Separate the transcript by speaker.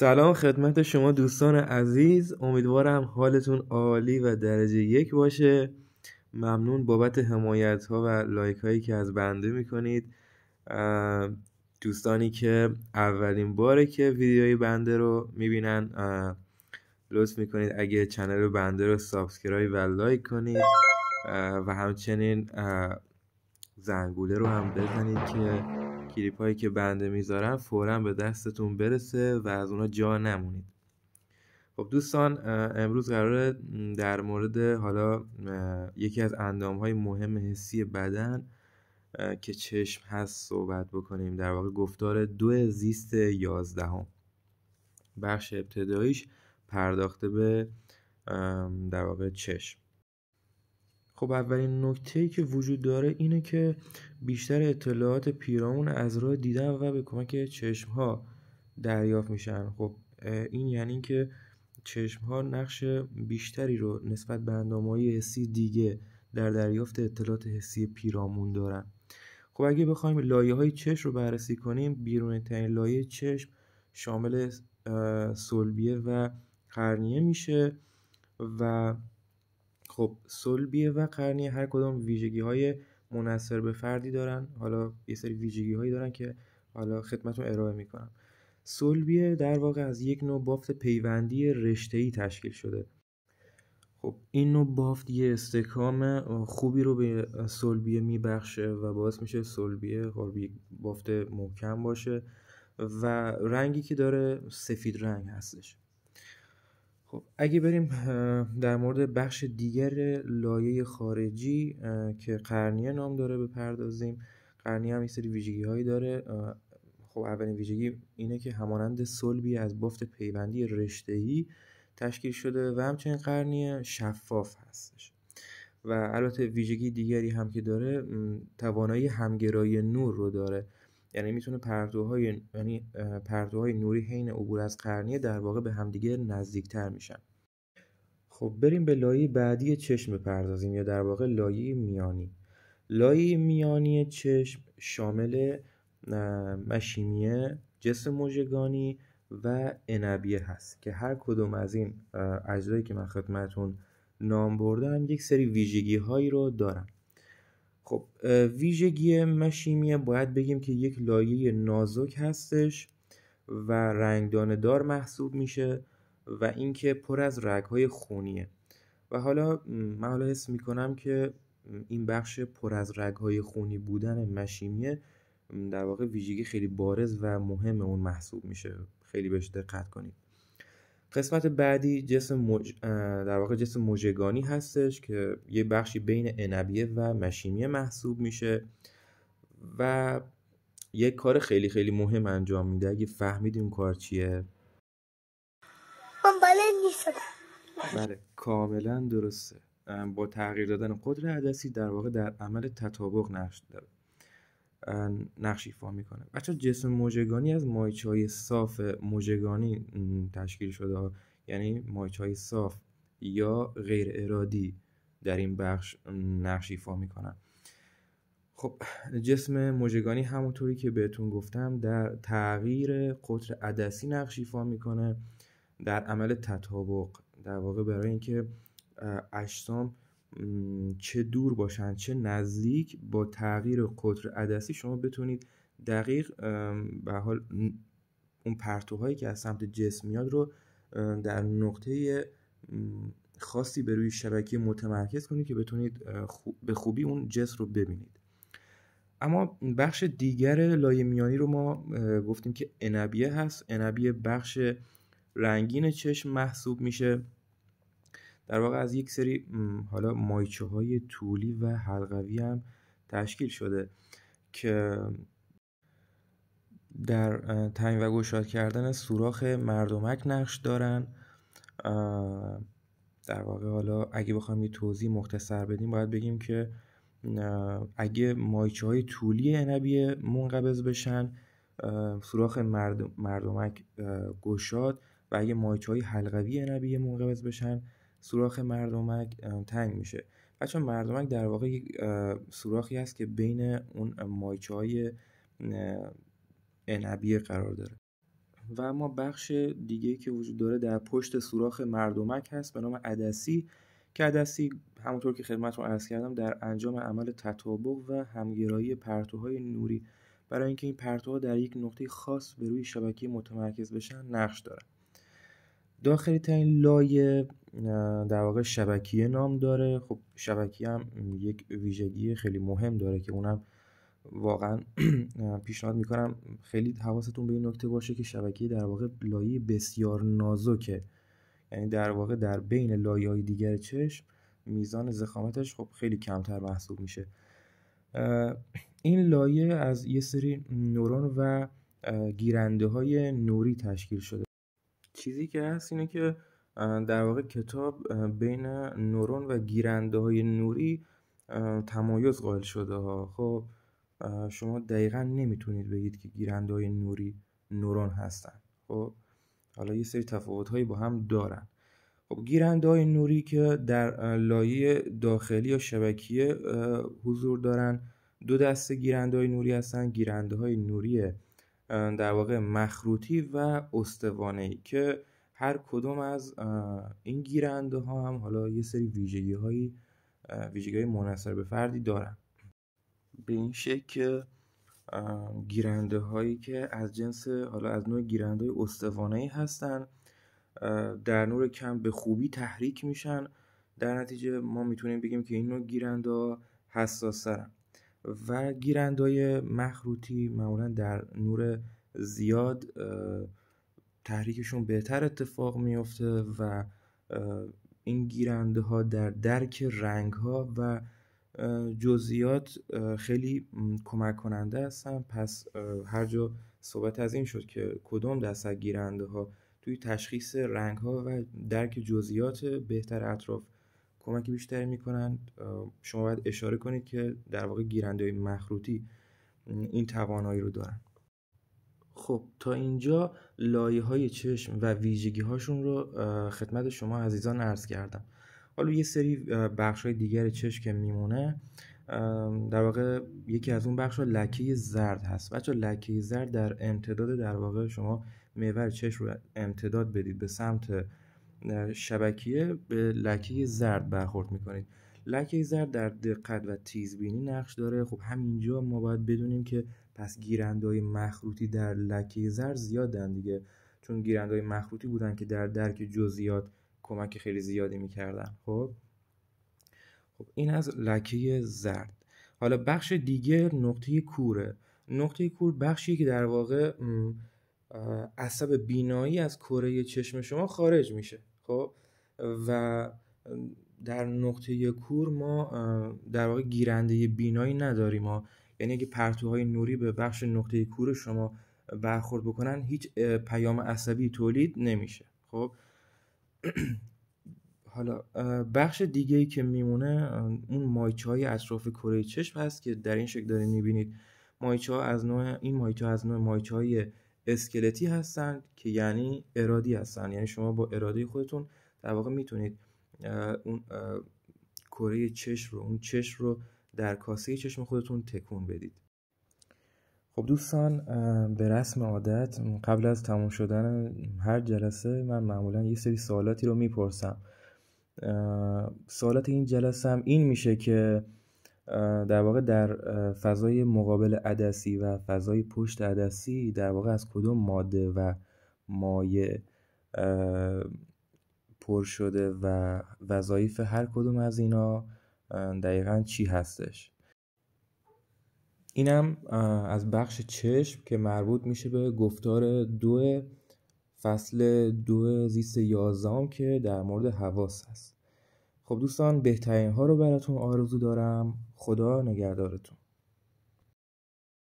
Speaker 1: سلام خدمت شما دوستان عزیز، امیدوارم حالتون عالی و درجه یک باشه. ممنون بابت حمایت ها و لایک هایی که از بنده میکنید. دوستانی که اولین باره که ویدیوی بنده رو میبینن لطف میکنید اگه چنل بنده رو سابسکرایب و لایک کنید و همچنین زنگوله رو هم بزنید که کلیپ هایی که بنده میذارم فوراً به دستتون برسه و از اونا جا نمونید. خب دوستان، امروز قراره در مورد حالا یکی از اندام های مهم حسی بدن که چشم هست صحبت بکنیم. در واقع گفتار 2 زیست 11. بخش ابتداییش پرداخته به در واقع چشم. خب اولین نکته‌ای که وجود داره اینه که بیشتر اطلاعات پیرامون از راه دیدن و به کمک چشم‌ها دریافت میشن. خب این یعنی که چشم‌ها نقش بیشتری رو نسبت به اندام‌های حسی دیگه در دریافت اطلاعات حسی پیرامون دارن. خب اگه بخوایم لایه‌های چشم رو بررسی کنیم، بیرونی‌ترین لایه چشم شامل صلبیه و قرنیه میشه و خب صلبیه و قرنیه هر کدام ویژگی‌های منحصر به فردی دارن. حالا یه سری ویژگی‌هایی دارن که حالا خدمتتون ارائه میکنم. صلبیه در واقع از یک نوع بافت پیوندی رشته‌ای تشکیل شده. خب این نوع بافت یه استحکام خوبی رو به صلبیه میبخشه و باعث میشه صلبیه بافت محکم باشه و رنگی که داره سفید رنگ هستش. خب اگه بریم در مورد بخش دیگر لایه خارجی که قرنیه نام داره بپردازیم. قرنیه هم یه سری ویژگی هایی داره. خب اولین ویژگی اینه که همانند صلبی از بافت پیوندی رشته‌ای تشکیل شده و همچنین قرنیه شفاف هستش. و البته ویژگی دیگری هم که داره توانایی همگرایی نور رو داره، یعنی میتونه پرتوهای نوری حین عبور از قرنیه در واقع به همدیگه نزدیکتر میشن. خب بریم به لایه بعدی چشم بپردازیم یا در واقع لایه میانی. لایه میانی چشم شامل مشیمیه، جسم مژگانی و عنبیه هست که هر کدوم از این اجزایی که من خدمتتون نام بردم یک سری ویژگی هایی رو دارن. خب ویژگی مشیمیه باید بگیم که یک لایه نازک هستش و رنگدانه دار محسوب میشه و اینکه پر از رگ‌های خونیه. و حالا من حس میکنم که این بخش پر از رگ‌های خونی بودن مشیمیه در واقع ویژگی خیلی بارز و مهم اون محسوب میشه. خیلی بهش دقت کنید. قسمت بعدی در واقع جسم مژگانی هستش که یه بخشی بین عنبیه و مشیمیه محسوب میشه و یک کار خیلی خیلی مهم انجام میده. اگه فهمیدی اون کار چیه؟
Speaker 2: من بلد نیستم.
Speaker 1: بله کاملا درسته. با تغییر دادن قطر عدسی در واقع در عمل تطابق نقش ایفا میکنه. بچه جسم مژگانی از مایچه‌های صاف مژگانی تشکیل شده، یعنی مایچه‌های صاف یا غیر ارادی در این بخش نقش ایفا میکنن. خب جسم مژگانی همونطوری که بهتون گفتم در تغییر قطر عدسی نقش ایفا میکنه در عمل تطابق، در واقع برای اینکه اجسام چه دور باشن چه نزدیک با تغییر قطر عدسی شما بتونید دقیق به حال اون پرتوهایی که از سمت جسم میاد رو در نقطه خاصی به روی شبکه متمرکز کنید که بتونید به خوبی اون جسم رو ببینید. اما بخش دیگر لایه میانی رو ما گفتیم که عنبیه هست. عنبیه بخش رنگین چشم محسوب میشه. در واقع از یک سری حالا مایچه های طولی و حلقوی هم تشکیل شده که در تنگ و گشاد کردن سوراخ مردمک نقش دارن. در واقع حالا اگه بخوایم یه توضیح مختصر بدیم باید بگیم که اگه مایچه های طولی عنبیه منقبض بشن سوراخ مردمک گشاد و اگه مایچه های حلقوی عنبیه منقبض بشن سوراخ مردمک تنگ میشه. بچه مردمک در واقع یک سوراخی هست که بین اون مایچه های عنبیه قرار داره. و اما بخش دیگه که وجود داره در پشت سوراخ مردمک هست به نام عدسی، که عدسی همونطور که خدمتتون عرض کردم در انجام عمل تطابق و همگرایی پرتوهای نوری برای اینکه این پرتوها در یک نقطه خاص به روی شبکه متمرکز بشن نقش داره. داخلی ترین لایه در واقع شبکیه نام داره. خب شبکیه هم یک ویژگی خیلی مهم داره که اونم واقعا پیشنهاد میکنم خیلی حواستون به این نکته باشه که شبکیه در واقع لایه بسیار نازکه، یعنی در واقع در بین لایه‌های دیگر چشم میزان ضخامتش خب خیلی کمتر محسوب میشه. این لایه از یه سری نورون و گیرنده‌های نوری تشکیل شده. چیزی که هست اینه که در واقع کتاب بین نورون و گیرنده‌های نوری تمایز قائل شده ها. خب شما دقیقا نمیتونید بگید که گیرنده‌های نوری نورون هستن. خب حالا یه سری تفاوت‌هایی با هم دارن. خب گیرنده‌های نوری که در لایه داخلی یا شبکیه حضور دارن، دو دسته گیرنده‌های نوری هستن: گیرنده‌های نوری در واقع مخروطی و استوانه‌ای که هر کدوم از این گیرنده‌ها هم حالا یه سری ویژگی‌های منحصر به فردی دارن. به این شکل که گیرنده‌هایی که از جنس حالا از نوع گیرنده‌های استوانه‌ای هستن در نور کم به خوبی تحریک میشن. در نتیجه ما میتونیم بگیم که این نوع گیرنده‌ها حساس‌ترن و گیرنده‌های مخروطی معمولا در نور زیاد تحریکشون بهتر اتفاق میفته و این گیرنده‌ها در درک رنگ‌ها و جزئیات خیلی کمک کننده هستن. پس هر جا صحبت از این شد که کدام دسته از گیرنده‌ها توی تشخیص رنگ‌ها و درک جزئیات بهتر اطراف کمک بیشتری میکنن، شما باید اشاره کنید که در واقع گیرنده‌های مخروطی این توانایی رو دارن. خب تا اینجا لایه‌های چشم و ویژگی‌هاشون رو خدمت شما عزیزان عرض کردم. حالا یه سری بخش‌های دیگر چشم که میمونه، در واقع یکی از اون بخش‌ها لکه زرد هست. بچه‌ها لکه زرد در امتداد در واقع شما محور چشم رو امتداد بدید به سمت شبکیه، به لکه زرد برخورد میکنید. لکه زرد در دقت و تیزبینی نقش داره. خب همینجا ما باید بدونیم که پس گیرنده‌های مخروطی در لکه زرد زیادن دیگه، چون گیرنده‌های مخروطی بودن که در درک جزئیات کمک خیلی زیادی میکردن. خب این از لکه زرد. حالا بخش دیگه نقطه کوره. نقطه کور بخشی که در واقع عصب بینایی از کره چشم شما خارج میشه. خب و در نقطه کور ما در واقع گیرنده بینایی نداریم یعنی اگه پرتوهای نوری به بخش نقطه کور شما برخورد بکنن هیچ پیام عصبی تولید نمیشه. خب حالا بخش دیگه‌ای که میمونه اون مایچه‌های اطراف کره چشم هست که در این شکل دارین میبینید. مایچه‌ها از نوع مایچه‌های اسکلتی هستن که یعنی ارادی هستن، یعنی شما با اراده خودتون در واقع میتونید اون کره چشم رو، اون چشم رو در کاسه چشم خودتون تکون بدید. خب دوستان، به رسم عادت قبل از تموم شدن هر جلسه من معمولا یه سری سوالاتی رو میپرسم. سوالات این جلسه هم این میشه که در واقع در فضای مقابل عدسی و فضای پشت عدسی در واقع از کدوم ماده و مایع پر شده و وظایف هر کدوم از اینا دقیقاً چی هستش. اینم از بخش چشم که مربوط میشه به گفتار 2 فصل 2 زیست 11 که در مورد حواس هست. خب دوستان، بهترین ها رو براتون آرزو دارم. خدا نگهدارتون.